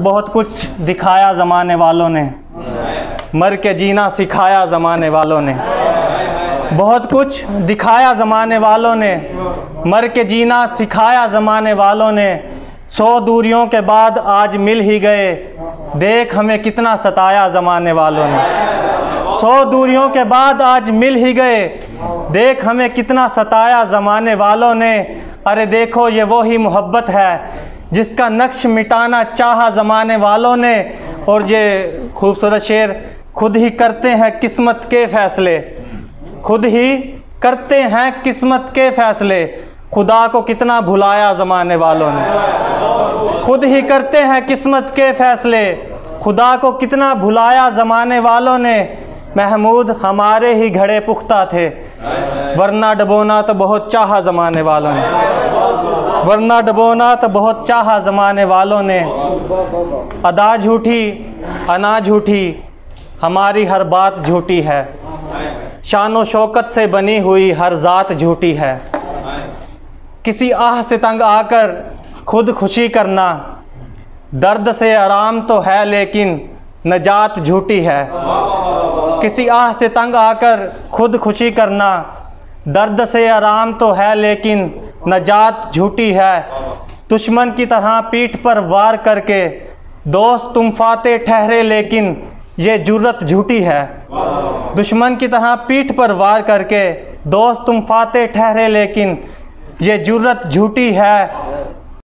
बहुत कुछ दिखाया ज़माने वालों ने, मर के जीना सिखाया ज़माने वालों ने। बहुत कुछ दिखाया ज़माने वालों ने, मर के जीना सिखाया ज़माने वालों ने। 100 दूरियों के बाद आज मिल ही गए, देख हमें कितना सताया ज़माने वालों ने। 100 दूरियों के बाद आज मिल ही गए, देख हमें कितना सताया ज़माने वालों ने। अरे देखो ये वही मोहब्बत है जिसका नक्श मिटाना चाहा ज़माने वालों ने। और ये खूबसूरत शेर, खुद ही करते हैं किस्मत के फ़ैसले, खुद ही करते हैं किस्मत के फ़ैसले, खुदा को कितना भुलाया ज़माने वालों ने। खुद ही करते हैं किस्मत के फ़ैसले, खुदा को कितना भुलाया ज़माने वालों ने। महमूद हमारे ही घड़े पुख्ता थे, वरना डबोना तो बहुत चाहा ज़माने वालों ने, वरना डबोना तो बहुत चाहा ज़माने वालों ने। अदा झूठी अना झूठी, हमारी हर बात झूठी है, शानो शौकत से बनी हुई हर ज़ात झूठी है। किसी आह से तंग आकर खुद खुशी करना, दर्द से आराम तो है लेकिन नजात झूठी है। किसी आह से तंग आकर खुद खुशी करना, दर्द से आराम तो है लेकिन नजात झूठी है। दुश्मन की तरह पीठ पर वार करके दोस्त तुम फाते ठहरे लेकिन ये जुर्रत झूठी है। दुश्मन की तरह पीठ पर वार करके दोस्त तुम फाते ठहरे लेकिन ये जुर्रत झूठी है।